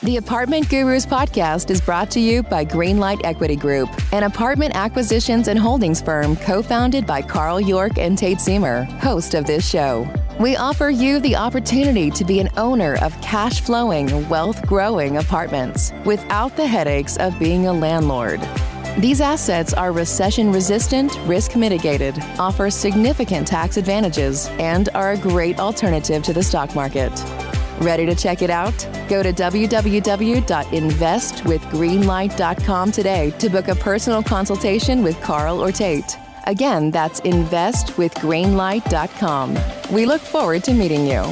The Apartment Gurus podcast is brought to you by Greenlight Equity Group, an apartment acquisitions and holdings firm co-founded by Carl York and Tate Siemer, host of this show. We offer you the opportunity to be an owner of cash-flowing, wealth-growing apartments without the headaches of being a landlord. These assets are recession-resistant, risk-mitigated, offer significant tax advantages, and are a great alternative to the stock market. Ready to check it out? Go to www.investwithgreenlight.com today to book a personal consultation with Carl or Tate. Again, that's investwithgreenlight.com. We look forward to meeting you.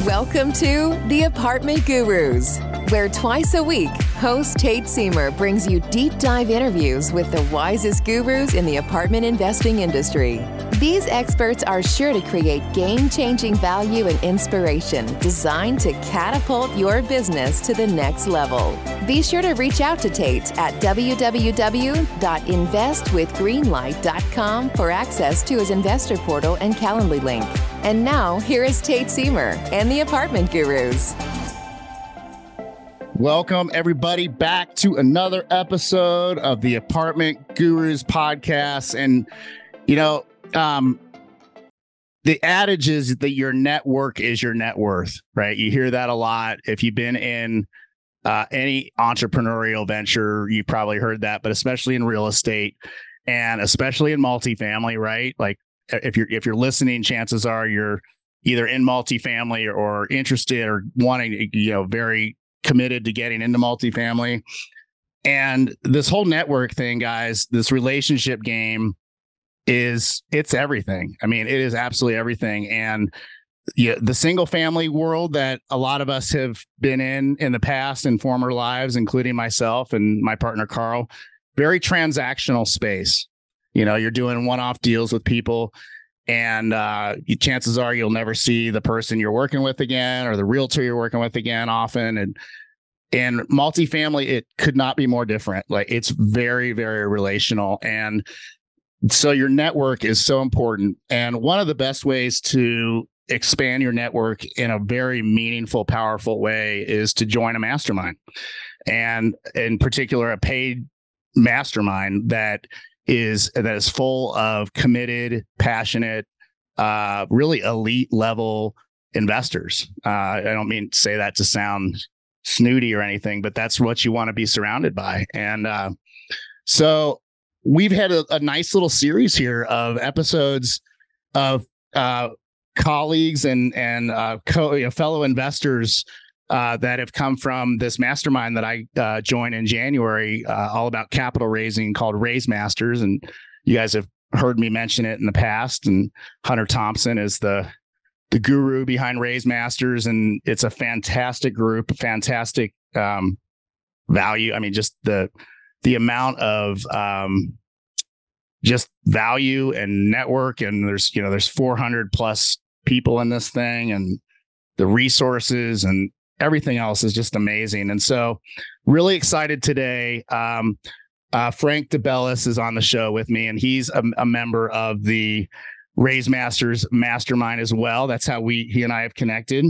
Welcome to The Apartment Gurus, where twice a week, host Tate Siemer brings you deep dive interviews with the wisest gurus in the apartment investing industry. These experts are sure to create game-changing value and inspiration designed to catapult your business to the next level. Be sure to reach out to Tate at www.investwithgreenlight.com for access to his investor portal and Calendly link. And now, here is Tate Siemer and the Apartment Gurus. Welcome, everybody, back to another episode of the Apartment Gurus podcast. And, you know, the adage is that your network is your net worth, right? You hear that a lot. If you've been in any entrepreneurial venture, you probably heard that, but especially in real estate and especially in multifamily, right? Like if you're listening, chances are you're either in multifamily or interested or wanting, very committed to getting into multifamily. And this whole network thing, guys, this relationship game it's everything. I mean, it is absolutely everything. And the single family world that a lot of us have been in the past in former lives, including myself and my partner, Carl, very transactional space. You're doing one-off deals with people and chances are you'll never see the person you're working with again or the realtor you're working with again often. And multifamily, it could not be more different. Like it's very, very relational. And so your network is so important. And one of the best ways to expand your network in a very meaningful, powerful way is to join a mastermind. And in particular, a paid mastermind that is full of committed, passionate, really elite level investors. I don't mean to say that to sound snooty or anything, but that's what you want to be surrounded by. And so we've had a nice little series here of episodes of colleagues and fellow investors that have come from this mastermind that I joined in January, all about capital raising, called RaiseMasters. And you guys have heard me mention it in the past. And Hunter Thompson is the guru behind RaiseMasters, and it's a fantastic group, fantastic value. I mean, just the amount of just value and network, and there's 400 plus people in this thing, and the resources and everything else is just amazing. And so really excited today. Frank DeBellis is on the show with me, and he's a member of the RaiseMasters mastermind as well. That's how he and I have connected.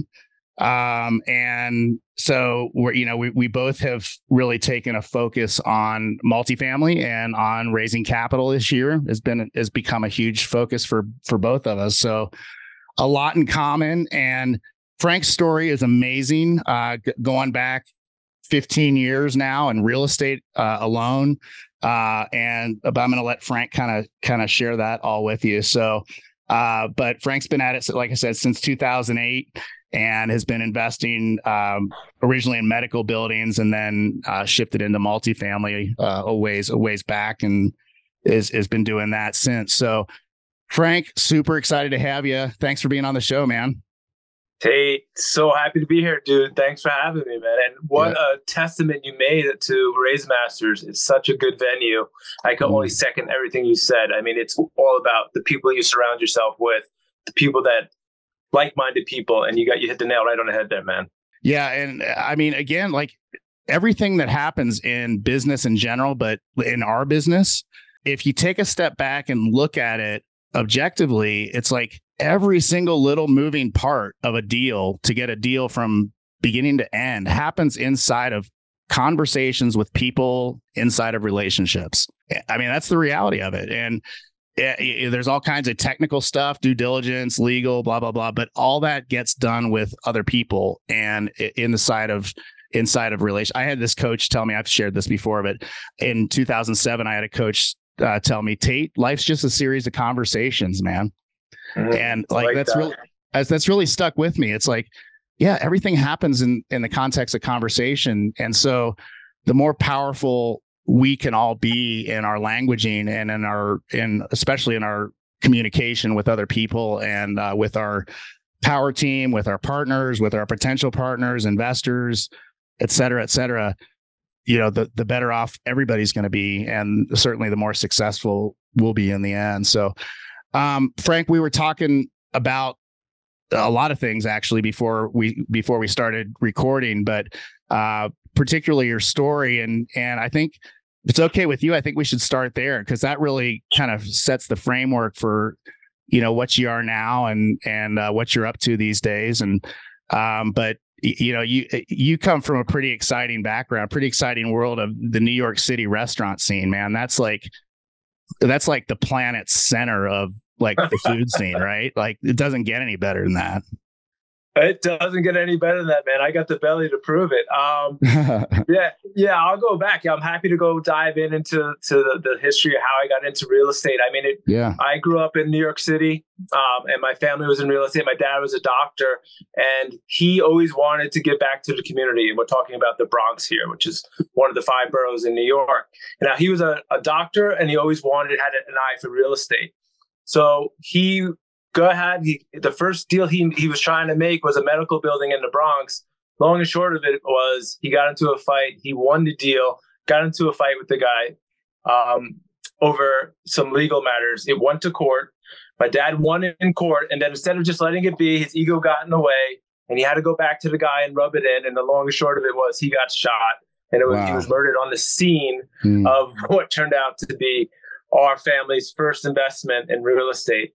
And so we both have really taken a focus on multifamily and on raising capital this year has become a huge focus for both of us. So a lot in common. And Frank's story is amazing. Going back 15 years now in real estate alone. But I'm going to let Frank kind of share that all with you. So, but Frank's been at it, like I said, since 2008 and has been investing originally in medical buildings and then shifted into multifamily a ways back, and has been doing that since. So, Frank, super excited to have you. Thanks for being on the show, man. Tate, so happy to be here, dude. Thanks for having me, man. And what a testament you made to RaiseMasters. It's such a good venue. I can only second everything you said. I mean, it's all about the people you surround yourself with, the people that like-minded people, and you hit the nail right on the head there, man. Yeah. And I mean, again, like everything that happens in business in general, but in our business, if you take a step back and look at it objectively, it's like every single little moving part of a deal to get a deal from beginning to end happens inside of conversations with people, inside of relationships. I mean, that's the reality of it. And there's all kinds of technical stuff, due diligence, legal, blah, blah, blah. But all that gets done with other people and inside of relation. I had this coach tell me, I've shared this before, but in 2007, I had a coach tell me, Tate, life's just a series of conversations, man. And like that's really stuck with me. It's like, yeah, everything happens in the context of conversation. And so the more powerful we can all be in our languaging and especially in our communication with other people and with our power team, with our partners, with our potential partners, investors, et cetera, you know, the better off everybody's going to be. And certainly the more successful we'll be in the end. So, Frank, we were talking about a lot of things actually before we started recording, but particularly your story. And I think if it's okay with you, I think we should start there because that really kind of sets the framework for, you know, what you are now and what you're up to these days. And, but you know, you come from a pretty exciting background, pretty exciting world of the New York City restaurant scene, man. That's like the planet's center of like the food scene, right? Like it doesn't get any better than that. It doesn't get any better than that, man. I got the belly to prove it. Yeah, I'll go back. I'm happy to go dive into the history of how I got into real estate. I mean, I grew up in New York City, and my family was in real estate. My dad was a doctor, and he always wanted to give back to the community. And we're talking about the Bronx here, which is one of the 5 boroughs in New York. And now he was a doctor, and he always had an eye for real estate. So the first deal he was trying to make was a medical building in the Bronx. Long and short of it was he got into a fight. He won the deal, got into a fight with the guy over some legal matters. It went to court. My dad won in court. And then instead of just letting it be, his ego got in the way and he had to go back to the guy and rub it in. And the long and short of it was he got shot and he was murdered on the scene of what turned out to be our family's first investment in real estate.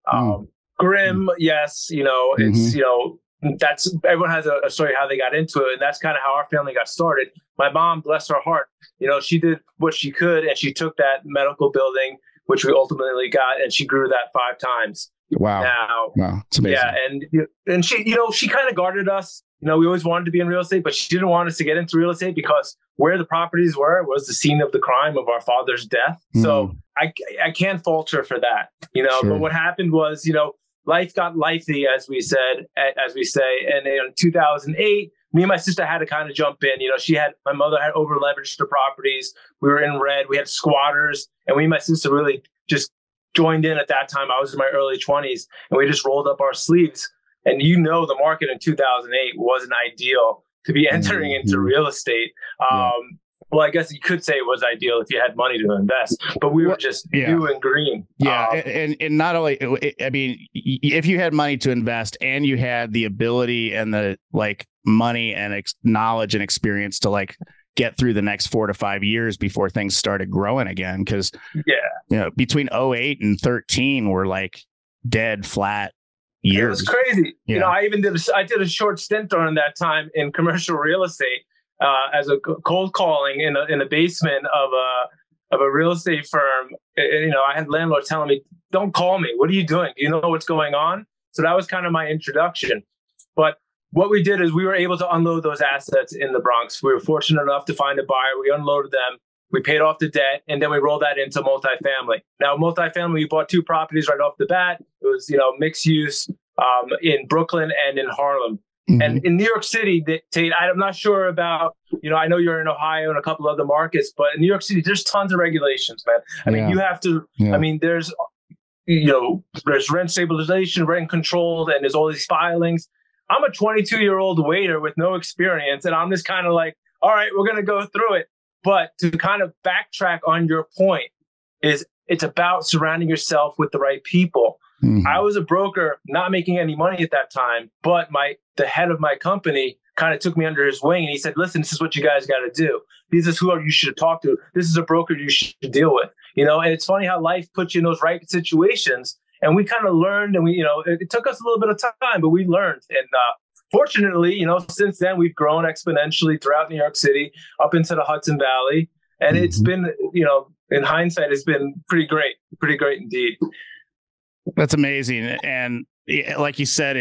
Grim, yes, you know, it's, you know, that's everyone has a story how they got into it. And that's kind of how our family got started. My mom, bless her heart, you know, she did what she could and she took that medical building, which we ultimately got, and she grew that 5 times. Wow. Wow. It's amazing. Yeah. And she, you know, she kind of guarded us. You know, we always wanted to be in real estate, but she didn't want us to get into real estate because where the properties were was the scene of the crime of our father's death. So I can't fault her for that, you know, but what happened was, you know, life got lifey, as we say. And in 2008, me and my sister had to kind of jump in. You know, my mother had over leveraged the properties. We were in red. We had squatters, and me and my sister really just joined in at that time. I was in my early 20s, and we just rolled up our sleeves. And you know, the market in 2008 wasn't ideal to be entering into real estate. Well, I guess you could say it was ideal if you had money to invest, but we were just new and green. Yeah. And not only, I mean, if you had money to invest and you had the ability and the like money and knowledge and experience to like get through the next 4 to 5 years before things started growing again. Cause you know, between 08 and 13 were like dead flat years. It was crazy. Yeah. You know, I did a short stint during that time in commercial real estate. As a cold calling in the basement of a real estate firm. And, you know, I had landlords telling me, "Don't call me. What are you doing? Do you know what's going on?" So that was kind of my introduction. But what we did is we were able to unload those assets in the Bronx. We were fortunate enough to find a buyer. We unloaded them. We paid off the debt, and then we rolled that into multifamily. Now, multifamily, we bought 2 properties right off the bat. It was, you know, mixed use in Brooklyn and in Harlem. And in New York City, Tate, I'm not sure about, you know, I know you're in Ohio and a couple other markets, but in New York City, there's tons of regulations, man. I mean, you have to, I mean, there's, you know, there's rent stabilization, rent controlled, and there's all these filings. I'm a 22-year-old waiter with no experience, and I'm just kind of like, all right, we're going to go through it. But to kind of backtrack on your point is it's about surrounding yourself with the right people. I was a broker, not making any money at that time, but the head of my company kind of took me under his wing and he said, "Listen, this is what you guys got to do. This is who you should talk to. This is a broker you should deal with." You know, and it's funny how life puts you in those right situations. And we kind of learned, and we, you know, it took us a little bit of time, but we learned. And fortunately, since then we've grown exponentially throughout New York City, up into the Hudson Valley. And it's been, in hindsight, it's been pretty great indeed. That's amazing. And like you said,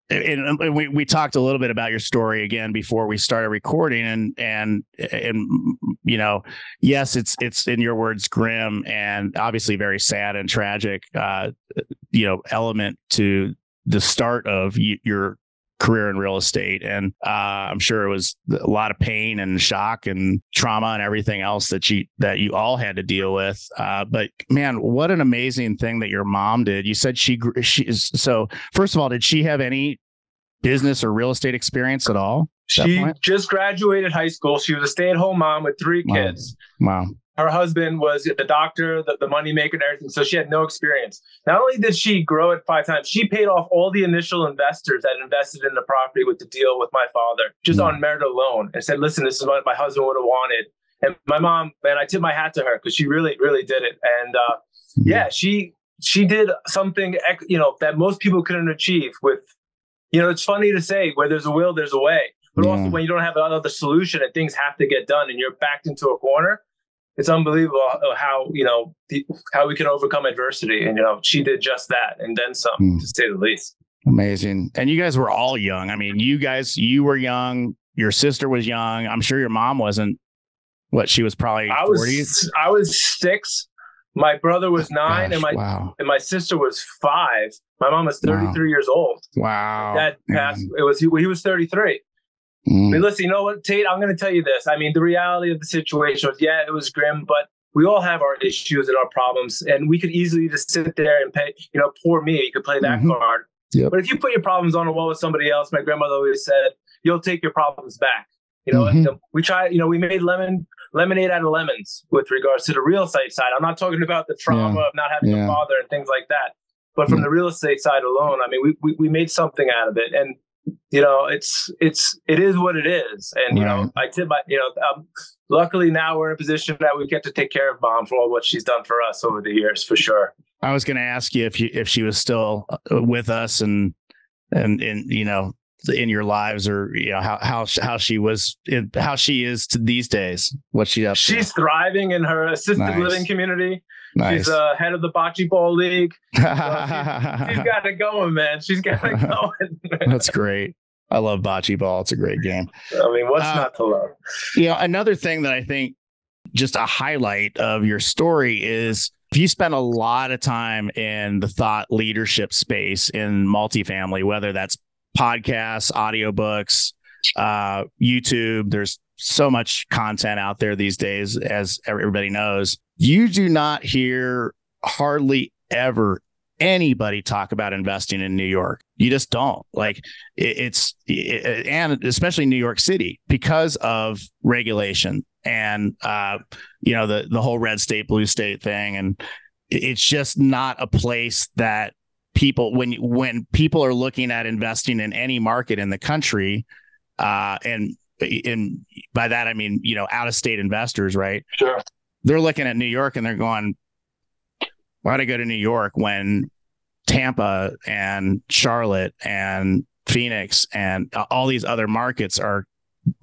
and we talked a little bit about your story again before we started recording, and yes, it's in your words, grim and obviously very sad and tragic, element to the start of your career in real estate. And I'm sure it was a lot of pain and shock and trauma and everything else that you all had to deal with. But man, what an amazing thing that your mom did. You said so first of all, did she have any business or real estate experience at all? She just graduated high school. She was a stay-at-home mom with 3 kids. Wow. Her husband was the doctor, the money maker and everything. So she had no experience. Not only did she grow it 5 times, she paid off all the initial investors that invested in the property with the deal with my father, just on merit alone, and said, listen, this is what my husband would have wanted. And my mom, man, I tip my hat to her because she really, really did it. And she did something, that most people couldn't achieve with, it's funny to say where there's a will, there's a way. But also when you don't have another solution and things have to get done and you're backed into a corner, it's unbelievable how we can overcome adversity. And she did just that and then some, to say the least. Amazing. And you guys were all young. I mean, you were young. Your sister was young. I'm sure your mom wasn't. What, she was probably 40s? I was 6. My brother was 9, and my sister was 5. My mom was 33 years old. Wow. That passed. He was 33. I mean, listen, you know what, Tate, I'm going to tell you this. I mean, the reality of the situation was, it was grim, but we all have our issues and our problems, and we could easily just sit there and pay, poor me, you could play that card. Yep. But if you put your problems on the wall with somebody else, my grandmother always said, you'll take your problems back. And we try, we made lemonade out of lemons with regards to the real estate side. I'm not talking about the trauma of not having a father and things like that, but from the real estate side alone, I mean, we made something out of it. And it is what it is. And, I tip my, luckily now we're in a position that we get to take care of Mom for all what she's done for us over the years, for sure. I was going to ask you if she was still with us and in your lives, or how she is to these days, what she up to. She's thriving in her assisted living community. Nice. She's head of the bocce ball league. So she's got it going, man. She's got it going. That's great. I love bocce ball. It's a great game. I mean, what's not to love? Another thing that I think just a highlight of your story is you spend a lot of time in the thought leadership space in multifamily, whether that's podcasts, audiobooks, YouTube. There's so much content out there these days, as everybody knows. You do not hear hardly ever anybody talk about investing in New York. You just don't. Like and especially New York City, because of regulation and the whole red state, blue state thing. And it's just not a place that people, when people are looking at investing in any market in the country, and by that I mean out of state investors, right? Sure. They're looking at New York and they're going, why'd I go to New York when Tampa and Charlotte and Phoenix and all these other markets are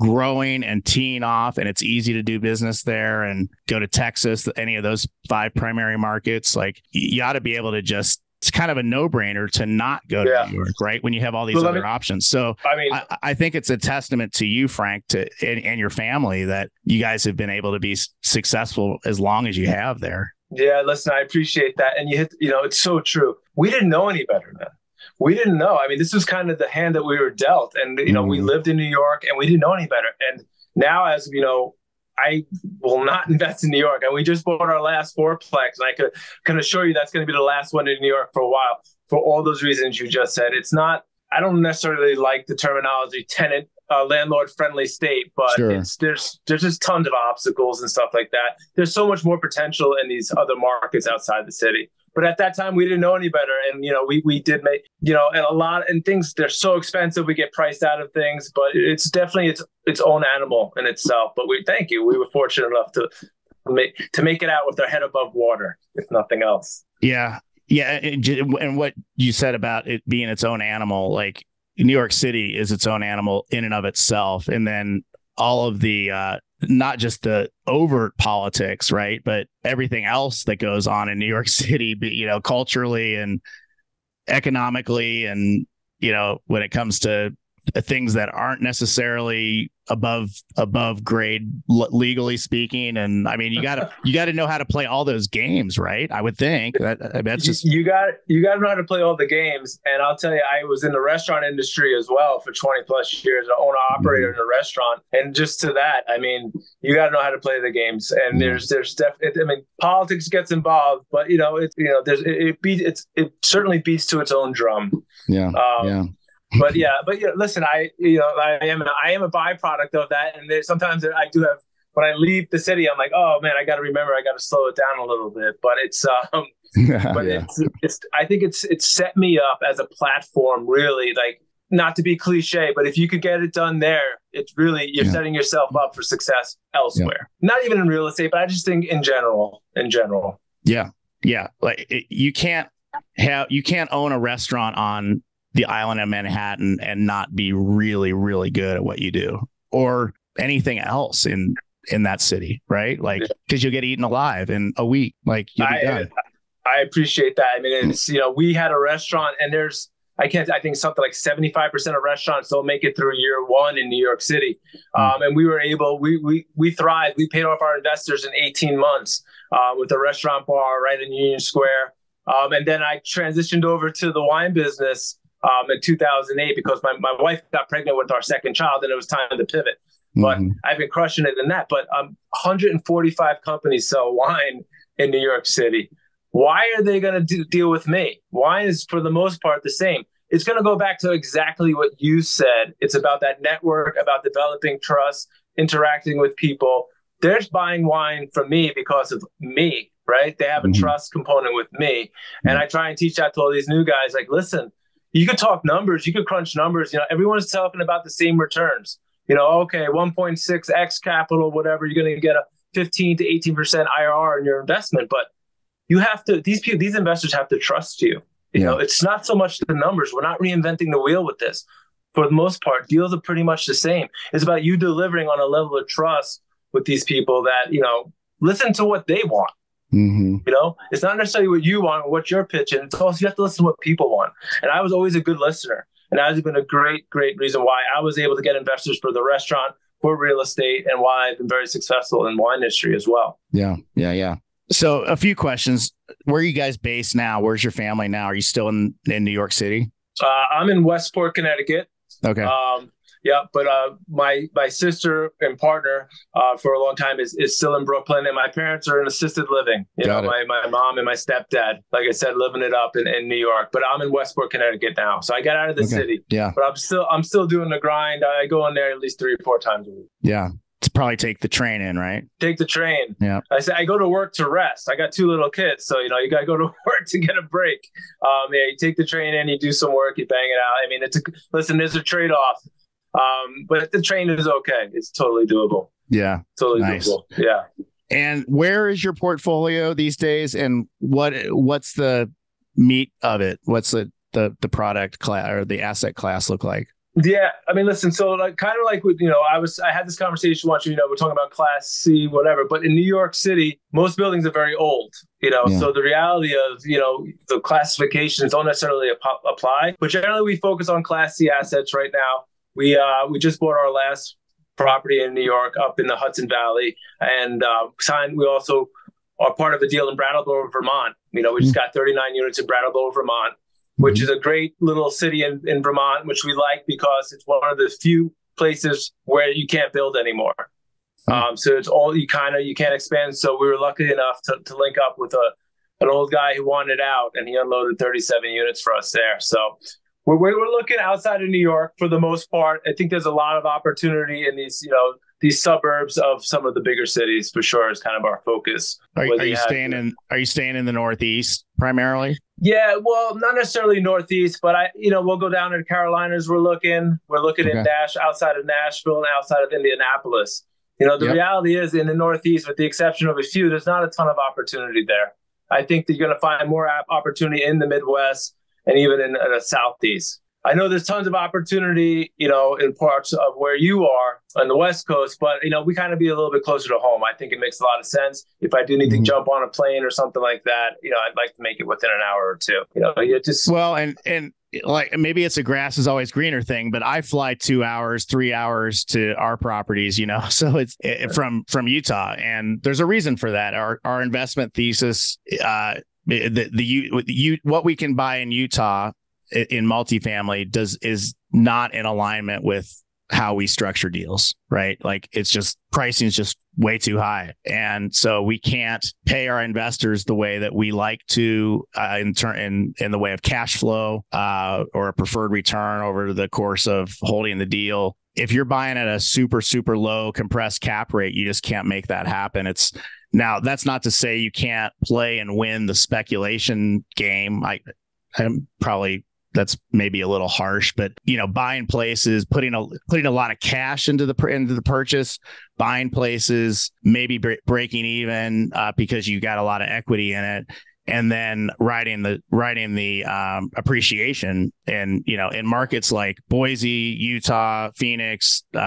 growing and teeing off, and it's easy to do business there, and go to Texas, any of those 5 primary markets. Like, you ought to be able to just, it's kind of a no-brainer to not go to New York, right? When you have all these other options. So I think it's a testament to you, Frank, and your family, that you guys have been able to be successful as long as you have there. Yeah, listen, I appreciate that. And it's so true. We didn't know any better then. We didn't know. I mean, this was kind of the hand that we were dealt. And, we lived in New York and we didn't know any better. And now, as I will not invest in New York. And we just bought our last fourplex, and I can assure you that's going to be the last one in New York for a while, for all those reasons you just said. It's not, I don't necessarily like the terminology tenant, landlord friendly state, but sure. There's just tons of obstacles and stuff like that. There's so much more potential in these other markets outside the city. But at that time, we didn't know any better. And, we did make, and things, they're so expensive. We get priced out of things, but it's definitely its own animal in itself. But thank you. We were fortunate enough to make it out with our head above water, if nothing else. Yeah. Yeah. And what you said about it being its own animal, like, New York City is its own animal in and of itself. And then all of the, not just the overt politics, right, but everything else that goes on in New York City, culturally and economically, and, when it comes to things that aren't necessarily above grade, legally speaking. And I mean, you gotta know how to play all those games, right? I would think that's just, you got to know how to play all the games. And I'll tell you, I was in the restaurant industry as well for 20 plus years, an owner operator in a restaurant. And just to that, I mean, you got to know how to play the games. And there's definitely, I mean, politics gets involved, but it certainly beats to its own drum. But listen, I am a byproduct of that, and sometimes I do have. When I leave the city, I'm like, oh man, I got to remember, I got to slow it down a little bit. But it's I think it's set me up as a platform, really. Like, not to be cliche, but if you could get it done there, it's really you're setting yourself up for success elsewhere. Not even in real estate, but I just think in general. Yeah. Like you can't own a restaurant on the island of Manhattan and not be really, really good at what you do, or anything else in that city, right? Like, because you'll get eaten alive in a week. Like, you'll be done. I appreciate that. I mean, it's, we had a restaurant, and I think something like 75% of restaurants don't make it through year one in New York City. And we were able, we thrived. We paid off our investors in 18 months with a restaurant bar right in Union Square. And then I transitioned over to the wine business in 2008 because my wife got pregnant with our second child, and it was time to pivot. But I've been crushing it in that. But 145 companies sell wine in New York City. Why are they going to deal with me? Wine is, for the most part, the same. It's going to go back to exactly what you said. It's about that network, about developing trust, interacting with people. They're buying wine from me because of me, right? They have a trust component with me. And I try and teach that to all these new guys. Like, listen, you could talk numbers, you could crunch numbers. Everyone's talking about the same returns. Okay, 1.6x capital, whatever. You're going to get a 15 to 18% IRR in your investment, but you have to. These investors have to trust you. It's not so much the numbers. We're not reinventing the wheel with this. For the most part, deals are pretty much the same. It's about you delivering on a level of trust with these people that listen to what they want. It's not necessarily what you want or what you're pitching. It's also, you have to listen to what people want. And I was always a good listener. And that has been a great, great reason why I was able to get investors for the restaurant, for real estate, and why I've been very successful in wine industry as well. Yeah. So a few questions. Where are you guys based now? Where's your family now? Are you still in New York City? I'm in Westport, Connecticut. Okay. But my sister and partner for a long time is still in Brooklyn, and my parents are in assisted living. My mom and my stepdad, like I said, living it up in New York. But I'm in Westport, Connecticut now, so I got out of the city. Yeah, but I'm still doing the grind. I go in there at least 3 or 4 times a week. Yeah, to probably take the train in, right? Take the train. Yeah. I go to work to rest. I got 2 little kids, so you got to go to work to get a break. You take the train in, you do some work, you bang it out. I mean, there's a trade-off. But the train is okay. It's totally doable. Yeah. Totally doable. Yeah. And where is your portfolio these days? And what's the meat of it? What's the product class or the asset class look like? Yeah. I mean, listen, so kind of like with, I had this conversation once, we're talking about Class C, whatever, but in New York City, most buildings are very old, so the reality of, the classifications don't necessarily apply, but generally we focus on Class C assets right now. We just bought our last property in New York up in the Hudson Valley, and we also are part of a deal in Brattleboro, Vermont. We just got 39 units in Brattleboro, Vermont, which is a great little city in Vermont, which we like because it's one of the few places where you can't build anymore. So it's all you can't expand. So we were lucky enough to link up with an old guy who wanted out, and he unloaded 37 units for us there. So we're looking outside of New York for the most part. I think there's a lot of opportunity in these suburbs of some of the bigger cities for sure is kind of our focus. Are you staying in the Northeast primarily? Yeah, well, not necessarily Northeast, but we'll go down to the Carolinas. We're looking in outside of Nashville and outside of Indianapolis. The reality is in the Northeast, with the exception of a few, there's not a ton of opportunity there. I think that you're going to find more opportunity in the Midwest and even in the Southeast. I know there's tons of opportunity, you know, in parts of where you are on the West Coast, but, you know, we kind of be a little bit closer to home. I think it makes a lot of sense. If I do need to jump on a plane or something like that, you know, I'd like to make it within an hour or two. You know, you just well, and like maybe it's a grass is always greener thing, but I fly 2 hours, 3 hours to our properties, you know, so it's from Utah, and there's a reason for that. Our investment thesis, what we can buy in Utah in multifamily is not in alignment with how we structure deals, right? Like it's just pricing is just way too high. And so we can't pay our investors the way that we like to in the way of cash flow or a preferred return over the course of holding the deal. If you're buying at a super, super low compressed cap rate, you just can't make that happen. Now that's not to say you can't play and win the speculation game. I'm probably, that's maybe a little harsh, but you know, buying places, putting a lot of cash into the purchase, buying places, maybe breaking even because you got a lot of equity in it, and then riding the appreciation. And you know, in markets like Boise, Utah, Phoenix, you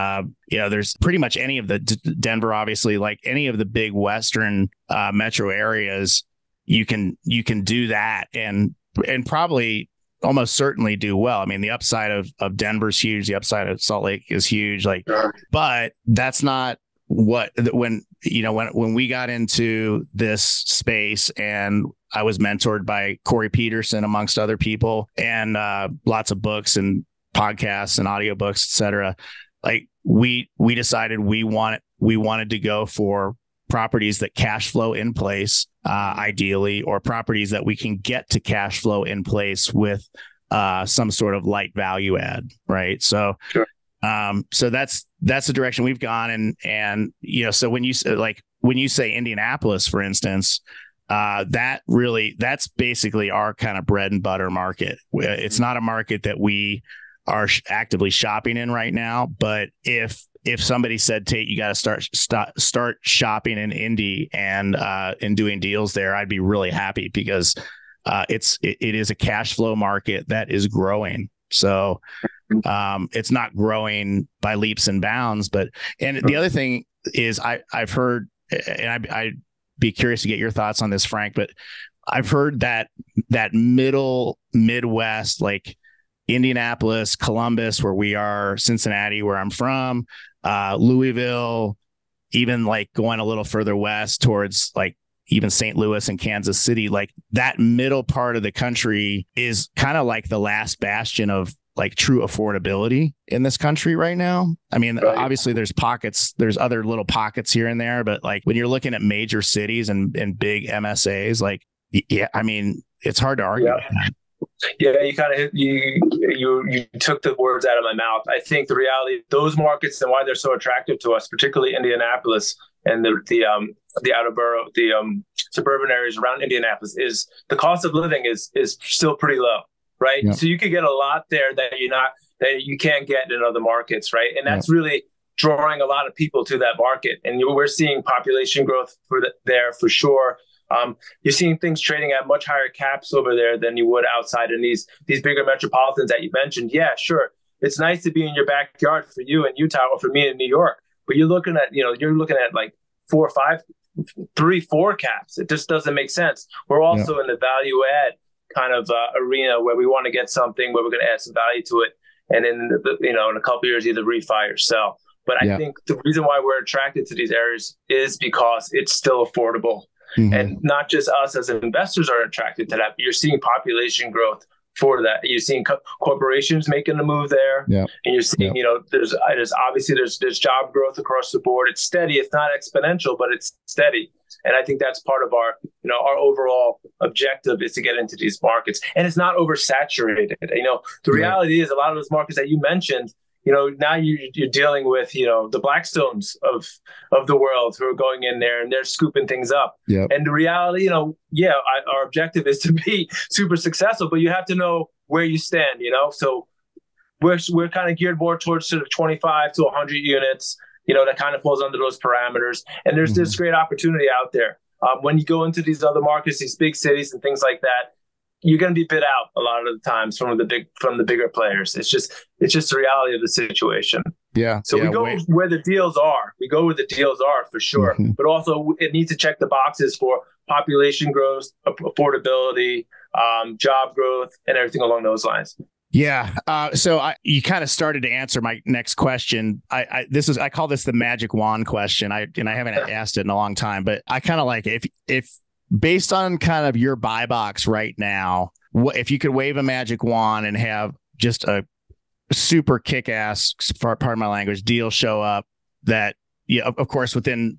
know, there's pretty much any of the Denver, obviously, like any of the big Western metro areas, you can do that and probably almost certainly do well. I mean, the upside of Denver's huge. The upside of Salt Lake is huge. Like, but that's not when we got into this space, and I was mentored by Corey Peterson, amongst other people, and lots of books and podcasts and audiobooks, et cetera. Like we decided we wanted to go for properties that cash flow in place, ideally, or properties that we can get to cash flow in place with some sort of light value add, right? So, sure. So that's the direction we've gone, and you know, so when you say Indianapolis, for instance, that's basically our kind of bread and butter market. It's not a market that we are actively shopping in right now, but if somebody said, Tate, you got to start shopping in Indy and doing deals there, I'd be really happy, because it is a cash flow market that is growing. So it's not growing by leaps and bounds, and the other thing is I've heard, and I'd be curious to get your thoughts on this, Frank, but I've heard that middle Midwest, like Indianapolis, Columbus, where we are, Cincinnati, where I'm from, Louisville, even like going a little further west towards like even St. Louis and Kansas City, like that middle part of the country is kind of like the last bastion of like true affordability in this country right now. I mean, obviously there's other little pockets here and there, but like when you're looking at major cities and big MSAs, like, yeah, I mean, it's hard to argue. Yeah. Yeah, you kind of you took the words out of my mouth. I think the reality, those markets and why they're so attractive to us, particularly Indianapolis and the outer borough, the suburban areas around Indianapolis, is the cost of living is still pretty low, right? Yeah. So you could get a lot there that you can't get in other markets, right? And that's really drawing a lot of people to that market. And we're seeing population growth there for sure. You're seeing things trading at much higher caps over there than you would outside in these bigger metropolitans that you mentioned. Yeah, sure. It's nice to be in your backyard for you in Utah or for me in New York, but you're looking at like 4 or 5, 3, 4 caps. It just doesn't make sense. We're also in the value add kind of arena where we want to get something where we're going to add some value to it, and in a couple of years either refi or sell. But I think the reason why we're attracted to these areas is because it's still affordable. Mm-hmm. And not just us as investors are attracted to that, but you're seeing population growth for that. You're seeing corporations making a move there, and you're seeing, there's job growth across the board. It's steady. It's not exponential, but it's steady. And I think that's part of our overall objective is to get into these markets, and it's not oversaturated. The reality is a lot of those markets that you mentioned, now you're dealing with, the Blackstones of the world who are going in there and they're scooping things up. Yep. And the reality, our objective is to be super successful, but you have to know where you stand, So we're kind of geared more towards sort of 25 to 100 units, that kind of falls under those parameters. And there's this great opportunity out there. When you go into these other markets, these big cities and things like that, you're going to be bid out a lot of the times from the bigger players. It's just the reality of the situation. Yeah. So we go where the deals are. We go where the deals are for sure. Mm-hmm. But also it needs to check the boxes for population growth, affordability, job growth, and everything along those lines. Yeah. So you kind of started to answer my next question. I call this the magic wand question. I haven't asked it in a long time, but I kind of like if based on kind of your buy box right now, if you could wave a magic wand and have just a super kick-ass, pardon my language, deal show up that, of course, within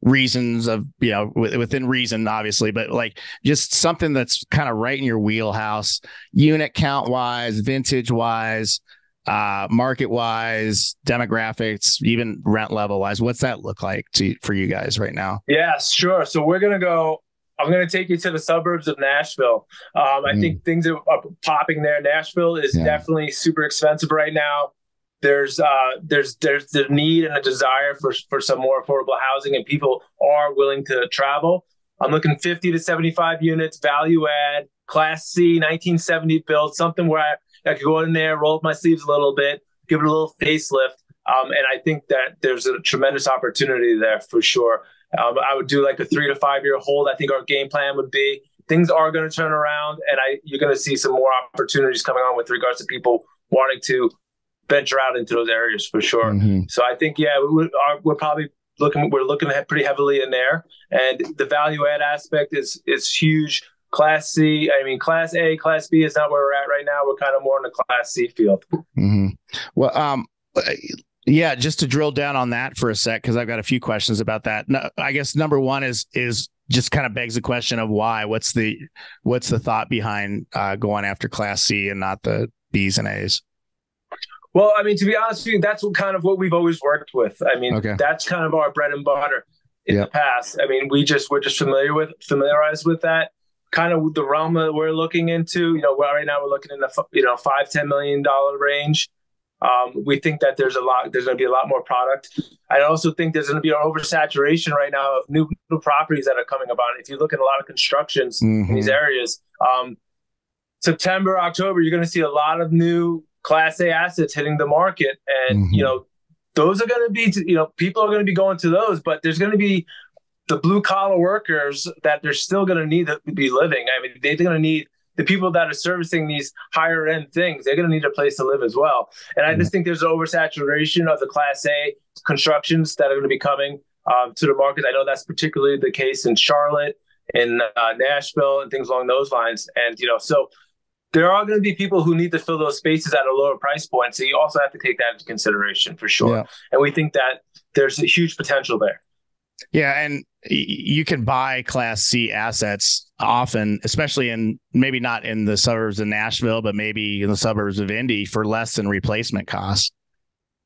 reasons of, within reason, obviously, but like just something that's kind of right in your wheelhouse, unit count wise, vintage wise, market wise, demographics, even rent level wise, what's that look like for you guys right now? Yeah, sure. So I'm going to take you to the suburbs of Nashville. I think things are popping there. Nashville is definitely super expensive right now. There's the need and a desire for some more affordable housing, and people are willing to travel. I'm looking 50 to 75 units, value add, Class C, 1970 build, something where I could go in there, roll up my sleeves a little bit, give it a little facelift. And I think that there's a tremendous opportunity there for sure. I would do like a 3 to 5 year hold. I think our game plan would be things are going to turn around, and you're going to see some more opportunities coming on with regards to people wanting to venture out into those areas for sure. Mm-hmm. So I think, we're probably looking at pretty heavily in there, and the value add aspect is huge. Class C, Class A, Class B is not where we're at right now. We're kind of more in the Class C field. Mm-hmm. Well, yeah, just to drill down on that for a sec, because I've got a few questions about that. No, I guess number one is just kind of begs the question of why. What's the thought behind going after Class C and not the Bs and As? Well, to be honest with you, that's what we've always worked with. That's kind of our bread and butter in the past. We're just familiarized with that kind of the realm that we're looking into. Right now we're looking in the $5-10 million range. We think that there's going to be a lot more product. I also think there's going to be an oversaturation right now of new properties that are coming about. If you look at a lot of constructions in these areas, September, October, you're going to see a lot of new Class A assets hitting the market. And, those are going to be, people are going to be going to those, but there's going to be the blue collar workers that they're still going to need to be living. They're going to need the people that are servicing these higher end things. They're going to need a place to live as well. And I just think there's an oversaturation of the Class A constructions that are going to be coming to the market. I know that's particularly the case in Charlotte, in Nashville, and things along those lines. And, so there are going to be people who need to fill those spaces at a lower price point. So you also have to take that into consideration for sure. Yeah. And we think that there's a huge potential there. Yeah. And you can buy Class C assets often, especially in maybe not in the suburbs of Nashville, but maybe in the suburbs of Indy for less than replacement costs.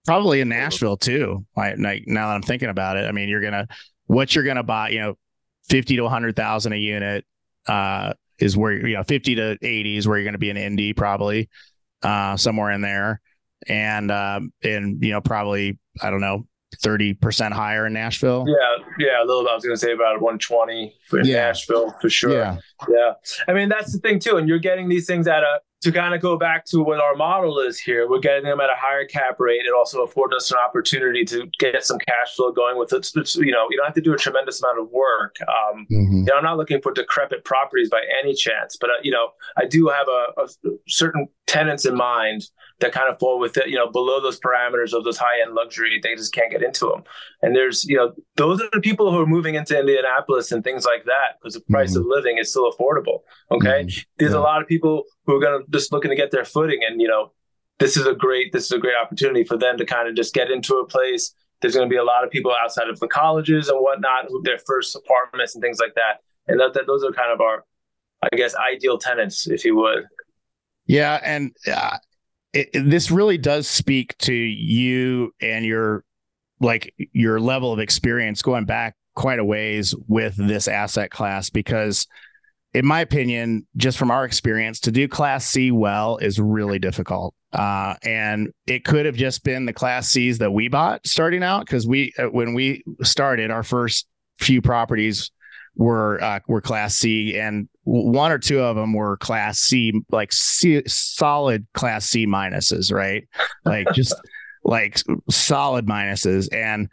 Probably in Nashville too. Now that I'm thinking about it, what you're going to buy, 50 to 100,000 a unit, is where, 50 to 80 is where you're going to be in Indy, probably, somewhere in there. And probably, I don't know, 30% higher in Nashville. Yeah. A little bit. I was going to say about 120 in Nashville for sure. Yeah. That's the thing too. And you're getting these things to kind of go back to what our model is here. We're getting them at a higher cap rate. It also affords us an opportunity to get some cash flow going with it. You don't have to do a tremendous amount of work. I'm not looking for decrepit properties by any chance, but I do have a certain tenants in mind that kind of fall with it, below those parameters of those high-end luxury. They just can't get into them. And there's, those are the people who are moving into Indianapolis and things like that because the price of living is still affordable. Okay. There's a lot of people who are going to just looking to get their footing. And, this is a great opportunity for them to kind of just get into a place. There's going to be a lot of people outside of the colleges and whatnot, their first apartments and things like that. And those are kind of our, I guess, ideal tenants, if you would. Yeah. And, this really does speak to you and your level of experience going back quite a ways with this asset class, because in my opinion, just from our experience, to do Class C well is really difficult. And it could have just been the Class Cs that we bought starting out, because when we started, our first few properties were Class C, and one or two of them were class C, like solid class C minuses, right? Like just like solid minuses. And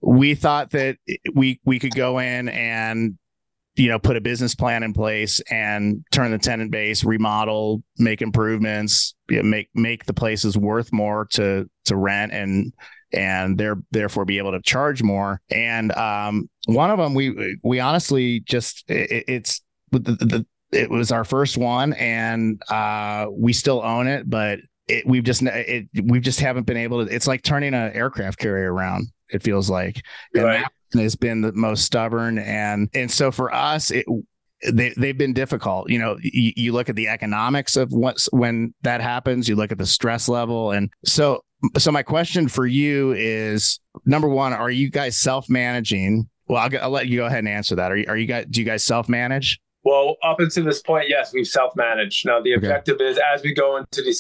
we thought that we could go in and, put a business plan in place and turn the tenant base, remodel, make improvements, make the places worth more to rent and therefore be able to charge more. And one of them, we honestly just it was our first one, and we still own it, but we just haven't been able to. It's like turning an aircraft carrier around. It feels like, and right. That has been the most stubborn, and so for us, they've been difficult. You look at the economics of when that happens. You look at the stress level, and so my question for you is, number one, are you guys self-managing? Well, I'll let you go ahead and answer that. Do you guys self-manage? Well, up until this point, yes, we've self-managed. Now, the objective is, as we go into the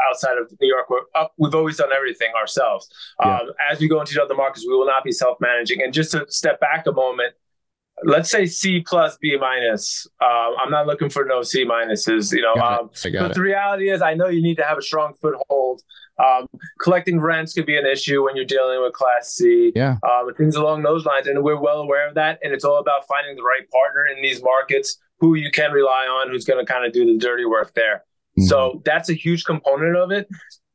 outside of New York, we've always done everything ourselves. Yeah. As we go into other markets, we will not be self-managing. And just to step back a moment, let's say C plus B minus. I'm not looking for no C minuses. But the reality is, I know you need to have a strong foothold. Collecting rents could be an issue when you're dealing with Class C. Yeah. Things along those lines, and we're well aware of that. And it's all about finding the right partner in these markets who you can rely on, who's going to kind of do the dirty work there. Mm-hmm. So that's a huge component of it.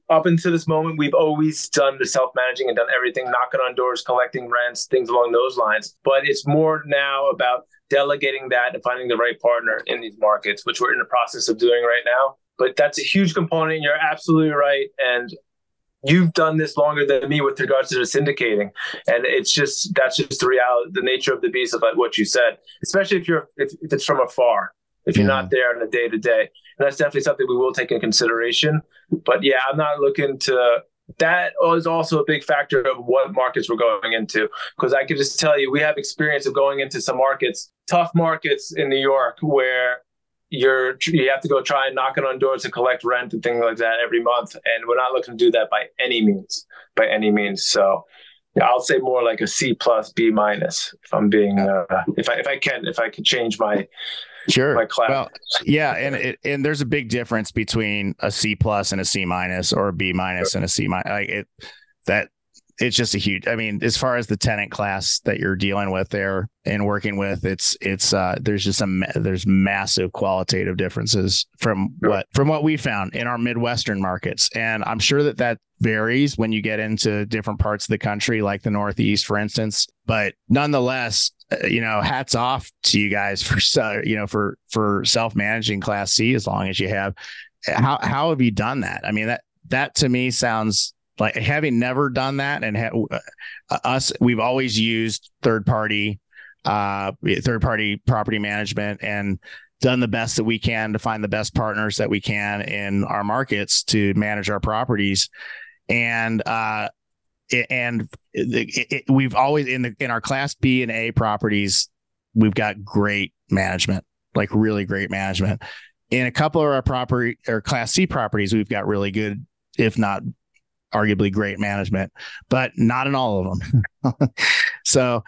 Up until this moment, we've always done the self-managing and done everything, knocking on doors, collecting rents, things along those lines. But it's more now about delegating that and finding the right partner in these markets, which we're in the process of doing right now. But that's a huge component. You're absolutely right. And you've done this longer than me with regards to the syndicating. And that's just the reality, the nature of the beast of what you said, especially if it's from afar, if you're not there on a day-to-day. And that's definitely something we will take in consideration. But yeah, I'm not looking to, that is also a big factor of what markets we're going into. Because I could just tell you, we have experience of going into some markets, tough markets in New York, where you have to go try and knocking on doors to collect rent and things like that every month. And we're not looking to do that by any means. So yeah, I'll say more like a C plus B minus, if I'm being, if I can change my, sure. my class. Well, yeah. And there's a big difference between a C plus and a C minus, or a B minus and a C minus. It's just a huge, as far as the tenant class that you're dealing with there and working with, there's massive qualitative differences from what we found in our Midwestern markets. And I'm sure that varies when you get into different parts of the country, like the Northeast, for instance. But nonetheless, hats off to you guys for self-managing Class C, as long as you have. How have you done that? That to me sounds like, having never done that, and we've always used third party property management and done the best that we can to find the best partners that we can in our markets to manage our properties. And we've always in our Class B and A properties, we've got great management, like really great management. In a couple of our property or Class C properties, we've got really good, if not arguably great management, but not in all of them. So,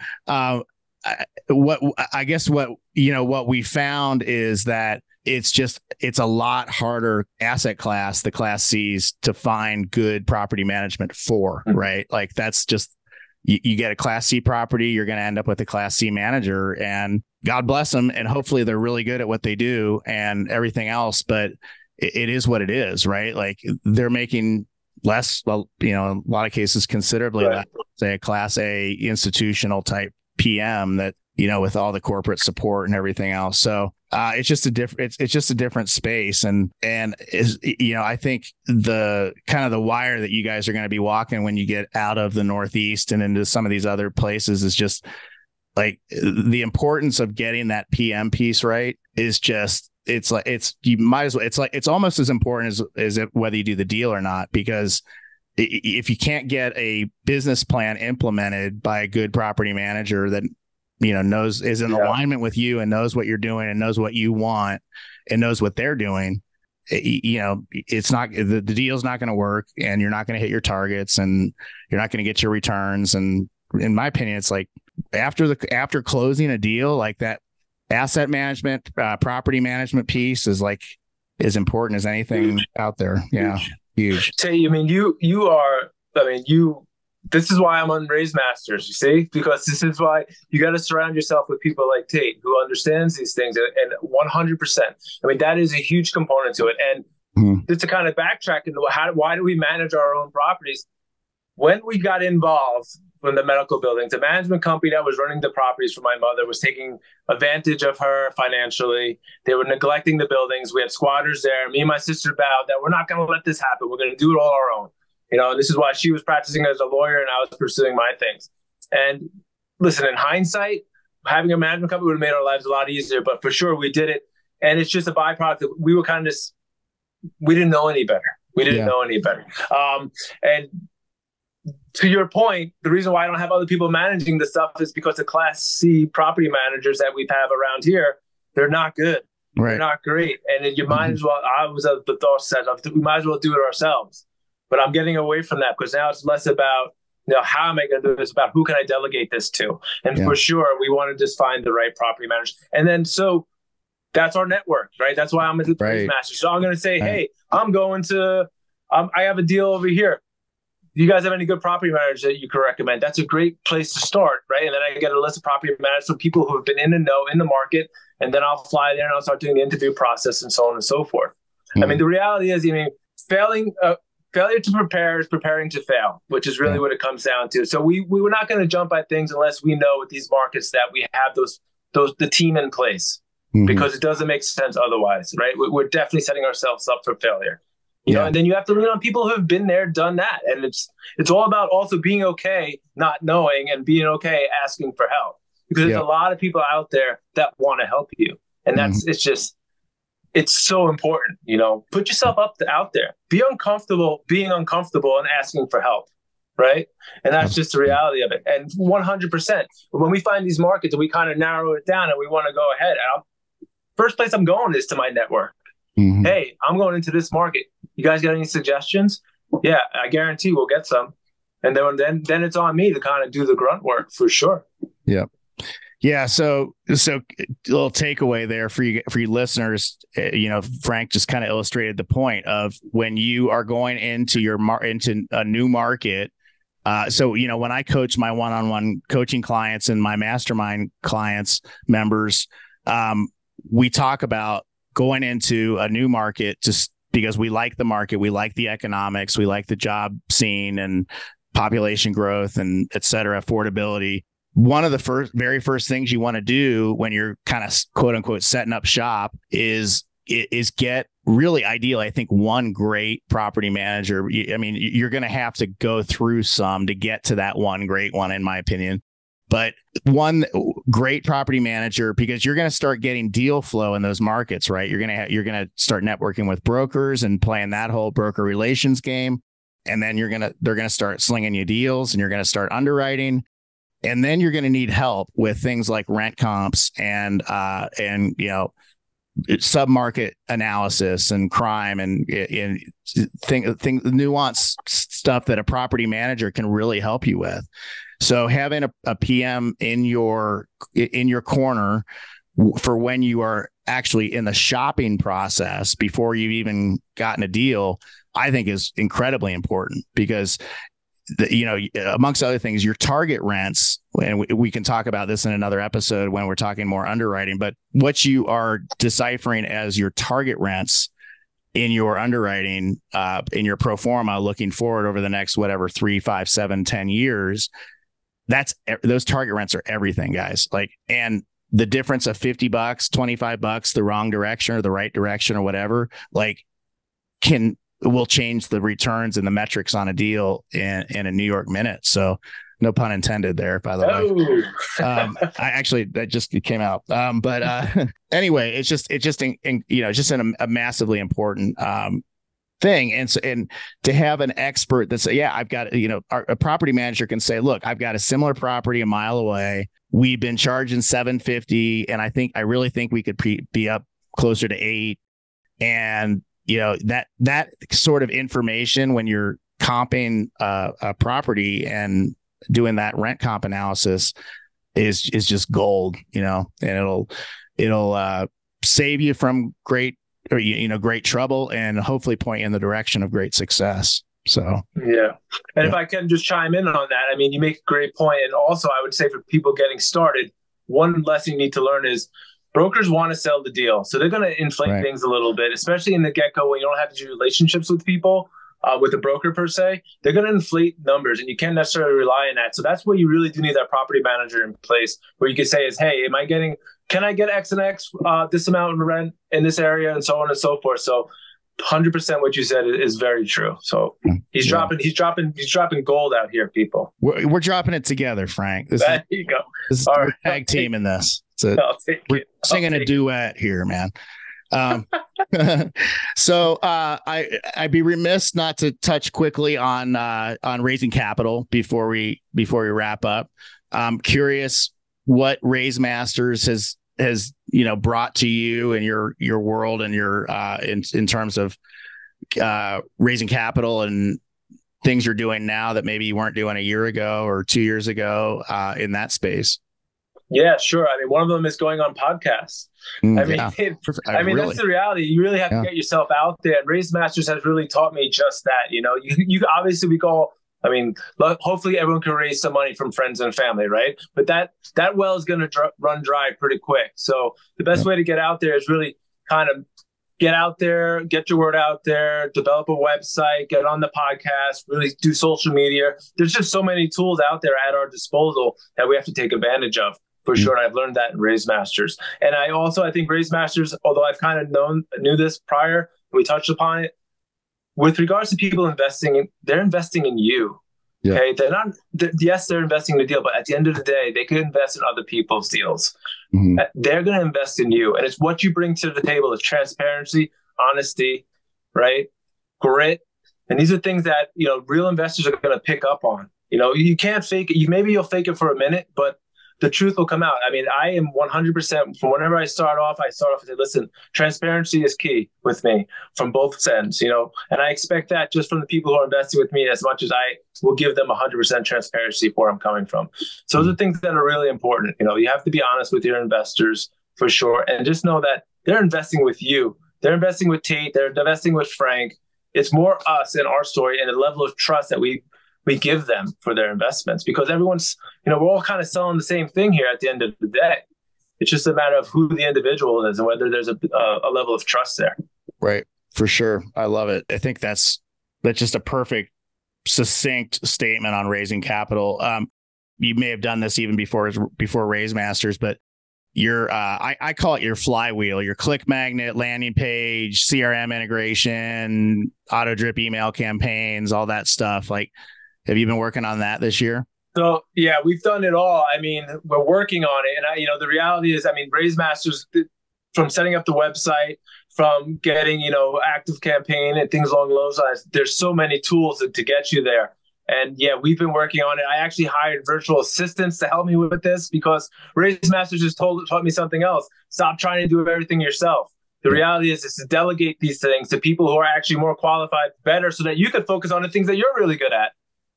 what we found is that it's a lot harder asset class, the Class C's, to find good property management for, right? Like, that's just, you get a Class C property, you're going to end up with a Class C manager, and God bless them. And hopefully they're really good at what they do and everything else, but it is what it is, right? Like, they're making less, in a lot of cases, considerably less, say, a Class A institutional type PM that, with all the corporate support and everything else. So it's just a different space. And I think the kind of the wire that you guys are going to be walking when you get out of the Northeast and into some of these other places is just like the importance of getting that PM piece right is just, it's almost as important as whether you do the deal or not, because if you can't get a business plan implemented by a good property manager that, is in alignment with you and knows what you're doing and knows what you want and knows what they're doing, it's not, the deal's not going to work, and you're not going to hit your targets, and you're not going to get your returns. And in my opinion, it's like after closing a deal like that, asset management, property management piece is as important as anything out there. Yeah. Huge. Tate, this is why I'm on RaiseMasters, you see, because this is why you got to surround yourself with people like Tate who understands these things, and 100%. I mean, that is a huge component to it. And just to kind of backtrack into why do we manage our own properties? When we got involved in the medical buildings, the management company that was running the properties for my mother was taking advantage of her financially. They were neglecting the buildings. We had squatters there. Me and my sister vowed that we're not going to let this happen. We're going to do it all our own. This is why she was practicing as a lawyer and I was pursuing my things. And listen, in hindsight, having a management company would have made our lives a lot easier, but for sure we did it. And it's just a byproduct that we were kind of just, we didn't know any better. And to your point, the reason why I don't have other people managing this stuff is because the Class C property managers that we have around here, they're not good. Right. They're not great. And you might as well, the thought said, we might as well do it ourselves. But I'm getting away from that because now it's less about, how am I going to do this? About who can I delegate this to? And for sure, we want to just find the right property managers. And then, so that's our network, right? That's why I'm at the RaiseMasters. So I'm going to say, hey, I'm going to, I have a deal over here. Do you guys have any good property managers that you could recommend? That's a great place to start, right? And then I get a list of property managers, so people who have been in the know in the market, and then I'll fly there and I'll start doing the interview process and so on and so forth. I mean, the reality is, failure to prepare is preparing to fail, which is really what it comes down to. So we were not going to jump at things unless we know with these markets that we have the team in place, because it doesn't make sense otherwise, right? We're definitely setting ourselves up for failure. You know, and then you have to lean on people who have been there, done that. And it's all about also being okay, not knowing, and being okay asking for help, because there's a lot of people out there that want to help you. And it's so important, put yourself out there, be uncomfortable, being uncomfortable and asking for help. Right. And that's just the reality of it. And 100%, when we find these markets and we kind of narrow it down and we want to go ahead, first place I'm going is to my network. Hey, I'm going into this market. You guys got any suggestions? Yeah, I guarantee we'll get some. And then it's on me to kind of do the grunt work for sure. Yeah. Yeah. So a little takeaway there for you listeners, Frank just kind of illustrated the point of when you are going into into a new market. So, when I coach my one-on-one coaching clients and my mastermind clients members, we talk about going into a new market just because we like the market, we like the economics, we like the job scene and population growth and et cetera, affordability. One of the very first things you want to do when you're kind of quote unquote setting up shop is get really ideal. I think one great property manager. I mean, you're going to have to go through some to get to that one great one, in my opinion. But one great property manager, because you're going to start getting deal flow in those markets, right? You're going to start networking with brokers and playing that whole broker relations game. And then they're going to start slinging you deals and you're going to start underwriting. And then you're going to need help with things like rent comps and sub-market analysis and crime and nuanced stuff that a property manager can really help you with. So having a PM in your corner for when you are actually in the shopping process before you've even gotten a deal, I think is incredibly important, because amongst other things, your target rents, and we can talk about this in another episode when we're talking more underwriting, but what you are deciphering as your target rents in your underwriting, in your pro forma looking forward over the next, 3, 5, 7, 10 years, those target rents are everything, guys. And the difference of $50, $25, the wrong direction or the right direction or whatever, will change the returns and the metrics on a deal in a New York minute. So no pun intended there, by the way. That just came out. But anyway, it's just a massively important thing. And to have an expert that's, I've got, a property manager can say, look, I've got a similar property a mile away. We've been charging $750. And I really think we could be up closer to $8. And that sort of information when you're comping a property and doing that rent comp analysis is just gold, and it'll save you from great trouble and hopefully point you in the direction of great success. So, yeah. And if I can just chime in on that, I mean, you make a great point. And also I would say for people getting started, one lesson you need to learn is brokers want to sell the deal. So they're going to inflate things a little bit, especially in the get-go when you don't have to do relationships with people, with a broker per se. They're going to inflate numbers and you can't necessarily rely on that. So that's where you really do need that property manager in place where you can say is, hey, can I get X and X, this amount in rent in this area and so on and so forth. So 100% what you said is very true. So he's dropping gold out here, people. We're dropping it together, Frank. There you go. We're tag team in this. We're singing a duet here, man. So I'd be remiss not to touch quickly on raising capital before we wrap up. I'm curious what RaiseMasters has brought to you and your world and your in terms of raising capital and things you're doing now that maybe you weren't doing a year ago or 2 years ago in that space. Yeah, sure. I mean, one of them is going on podcasts. Really? That's the reality. You really have to get yourself out there. And RaiseMasters has really taught me just that. You obviously hopefully everyone can raise some money from friends and family, right? But that well is going to run dry pretty quick. So the best way to get out there is really kind of get out there, get your word out there, develop a website, get on the podcast, really do social media. There's just so many tools out there at our disposal that we have to take advantage of. For sure. And I've learned that in RaiseMasters. And I think RaiseMasters, although I've kind of knew this prior, we touched upon it, with regards to people investing, they're investing in you. Yeah. Okay. They're investing in the deal, but at the end of the day, they could invest in other people's deals. Mm-hmm. They're going to invest in you. And it's what you bring to the table is transparency, honesty, right? Grit. And these are things that, real investors are going to pick up on. You can't fake it. Maybe you'll fake it for a minute, but the truth will come out. I mean, I am 100% from whenever I start off and say, listen, transparency is key with me from both ends, and I expect that just from the people who are investing with me as much as I will give them 100% transparency for where I'm coming from. So those are things that are really important. You have to be honest with your investors for sure. And just know that they're investing with you. They're investing with Tate. They're investing with Frank. It's more us and our story and the level of trust that we give them for their investments, because everyone's, we're all kind of selling the same thing here at the end of the day. It's just a matter of who the individual is and whether there's a level of trust there. Right. For sure. I love it. I think that's just a perfect, succinct statement on raising capital. You may have done this even before RaiseMasters, but your I call it your flywheel, your click magnet, landing page, CRM integration, auto drip email campaigns, all that stuff. Like, have you been working on that this year? So, yeah, we've done it all. I mean, we're working on it. And, the reality is, RaiseMasters, from setting up the website, from getting, active campaign and things along those lines, there's so many tools to get you there. And yeah, we've been working on it. I actually hired virtual assistants to help me with this because RaiseMasters just taught me something else. Stop trying to do everything yourself. The reality is to delegate these things to people who are actually more qualified, better, so that you can focus on the things that you're really good at.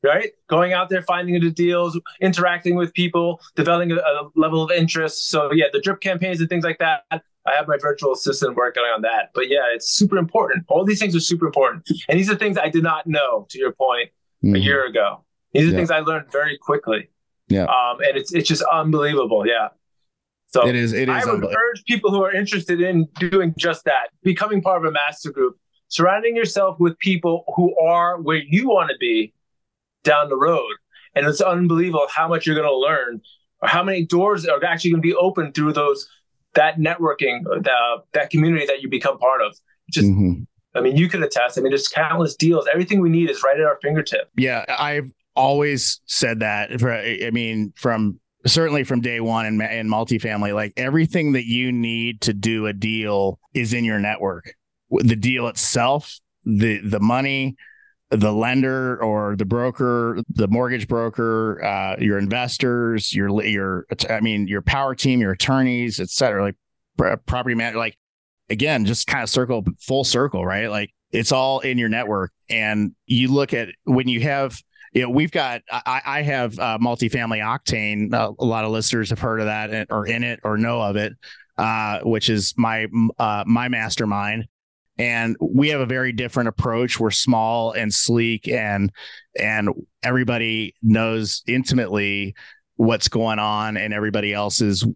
Right? Going out there, finding the deals, interacting with people, developing a level of interest. So yeah, the drip campaigns and things like that, I have my virtual assistant working on that. But yeah, it's super important. All these things are super important. And these are things I did not know, to your point, a year ago. These are things I learned very quickly. Yeah. And it's just unbelievable. Yeah. So it is I would urge people who are interested in doing just that, becoming part of a master group, surrounding yourself with people who are where you want to be down the road. And it's unbelievable how much you're going to learn, or how many doors are actually going to be open through that networking, that community that you become part of. Just, you could attest. there's countless deals. Everything we need is right at our fingertip. Yeah. I've always said that. Certainly from day one in multifamily, like everything that you need to do a deal is in your network. The deal itself, the money, the lender or the broker, the mortgage broker, your investors, your power team, your attorneys, et cetera, like property manager, like, again, just kind of full circle, right? Like it's all in your network. And you look at when you have, I have multifamily Octane. A lot of listeners have heard of that or in it or know of it. which is my mastermind. And we have a very different approach. We're small and sleek, and everybody knows intimately what's going on in everybody else's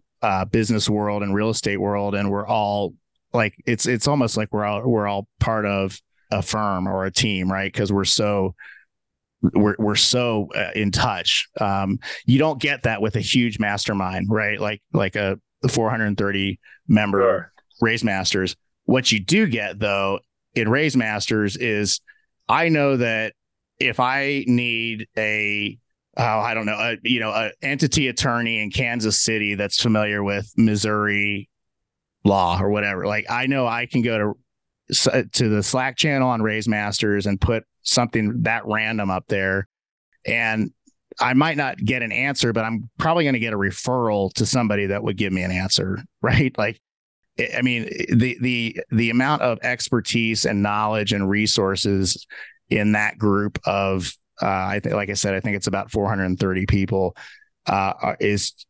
business world and real estate world. And we're all like, it's almost like we're all part of a firm or a team, right? Because we're so in touch. You don't get that with a huge mastermind, right? Like a 430 member RaiseMasters. What you do get though in RaiseMasters is, I know that if I need an entity attorney in Kansas City that's familiar with Missouri law or whatever, like I know I can go to the Slack channel on RaiseMasters and put something that random up there, and I might not get an answer, but I'm probably going to get a referral to somebody that would give me an answer, right? Like, I mean, the amount of expertise and knowledge and resources in that group of, I think, like I said, I think it's about 430 people, is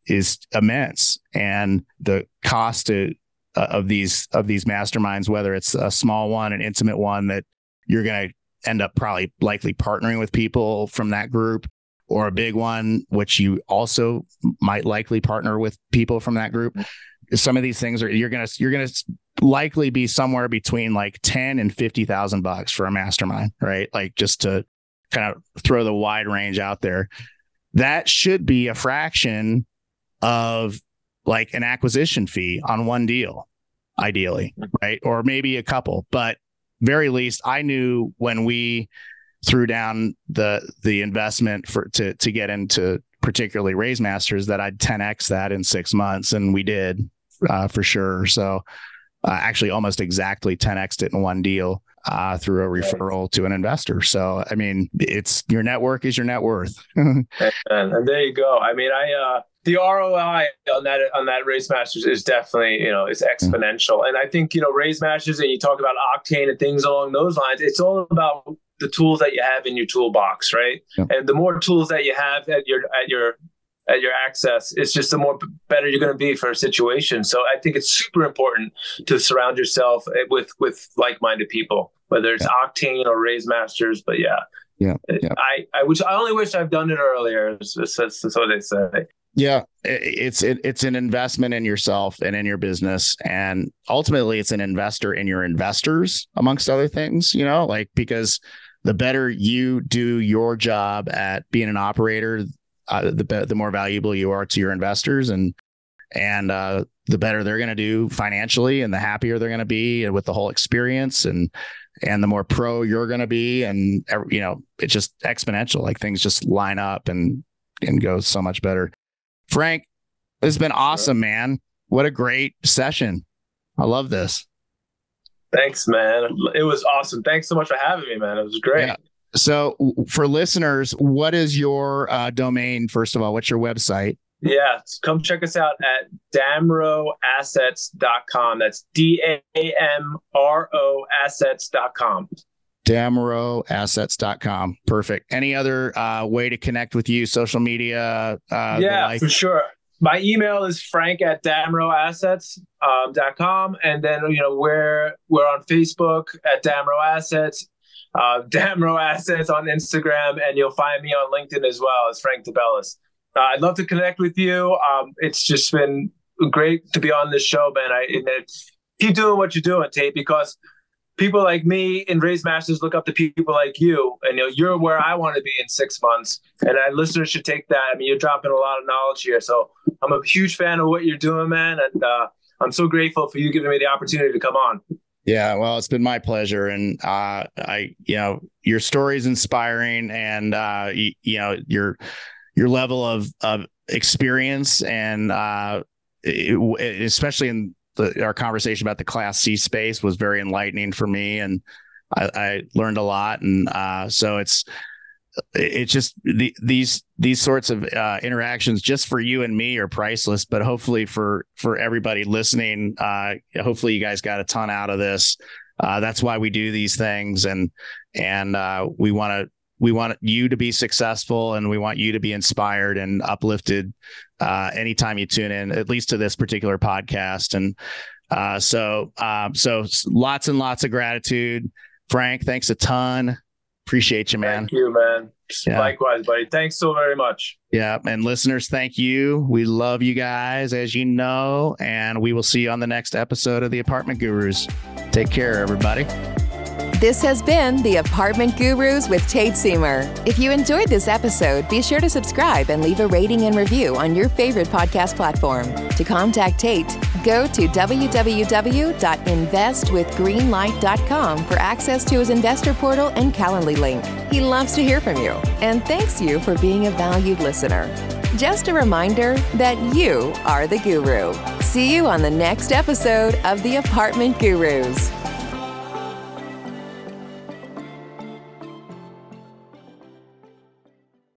immense. And the cost of these masterminds, whether it's a small one, an intimate one that you're going to end up likely partnering with people from that group, or a big one, which you also might likely partner with people from that group. Some of these things you're going to likely be somewhere between like 10 and $50,000 for a mastermind, right? Like, just to kind of throw the wide range out there. That should be a fraction of like an acquisition fee on one deal, ideally, right? Or maybe a couple, but very least, I knew when we threw down the investment to get into particularly RaiseMasters that I'd 10x that in 6 months, and we did for sure. So actually almost exactly 10x'd it in one deal through a referral to an investor. So, I mean, it's your network is your net worth. and there you go. I mean, the ROI on that RaiseMasters is definitely, it's exponential. And I think, RaiseMasters, and you talk about Octane and things along those lines, it's all about the tools that you have in your toolbox, right? Yeah. And the more tools that you have at your access, it's just the more better you're going to be for a situation. So I think it's super important to surround yourself with like-minded people, whether it's Octane or RaiseMasters. But yeah. I only wish I've done it earlier. That's what they say. Yeah, it's an investment in yourself and in your business, and ultimately it's an investor in your investors, amongst other things. Because the better you do your job at being an operator, the more valuable you are to your investors, and the better they're going to do financially, and the happier they're going to be with the whole experience, and the more pro you're going to be, and it's just exponential. Like, things just line up and go so much better. Frank, this has been awesome, man. What a great session. I love this. Thanks, man. It was awesome. Thanks so much for having me, man. It was great. Yeah. So for listeners, what is your domain? First of all, what's your website? Yeah, come check us out at DamRoAssets.com. That's DAMRO Assets.com. DamRoAssets.com. Perfect. Any other way to connect with you? Social media? For sure. My email is frank@DamRoAssets.com. And then, we're on Facebook at DamRo Assets, DamRo Assets on Instagram, and you'll find me on LinkedIn as well as Frank DeBellis. I'd love to connect with you. It's just been great to be on this show, man. Keep doing what you're doing, Tate, because people like me in RaiseMasters look up to people like you, and you're where I want to be in 6 months. And listeners should take that. I mean, you're dropping a lot of knowledge here. So I'm a huge fan of what you're doing, man. And I'm so grateful for you giving me the opportunity to come on. Yeah, well, it's been my pleasure. And your story is inspiring, and your level of experience, and especially in our conversation about the Class C space, was very enlightening for me, and I learned a lot. And so it's just these sorts of interactions just for you and me are priceless, but hopefully for everybody listening, hopefully you guys got a ton out of this. That's why we do these things. And we want to we want you to be successful, and we want you to be inspired and uplifted anytime you tune in, at least to this particular podcast. And so lots and lots of gratitude. Frank, thanks a ton. Appreciate you, man. Thank you, man. Yeah. Likewise, buddy. Thanks so very much. Yeah. And listeners, thank you. We love you guys, as you know, and we will see you on the next episode of the Apartment Gurus. Take care, everybody. This has been the Apartment Gurus with Tate Siemer. If you enjoyed this episode, be sure to subscribe and leave a rating and review on your favorite podcast platform. To contact Tate, go to www.investwithgreenlight.com for access to his investor portal and Calendly link. He loves to hear from you and thanks you for being a valued listener. Just a reminder that you are the guru. See you on the next episode of the Apartment Gurus.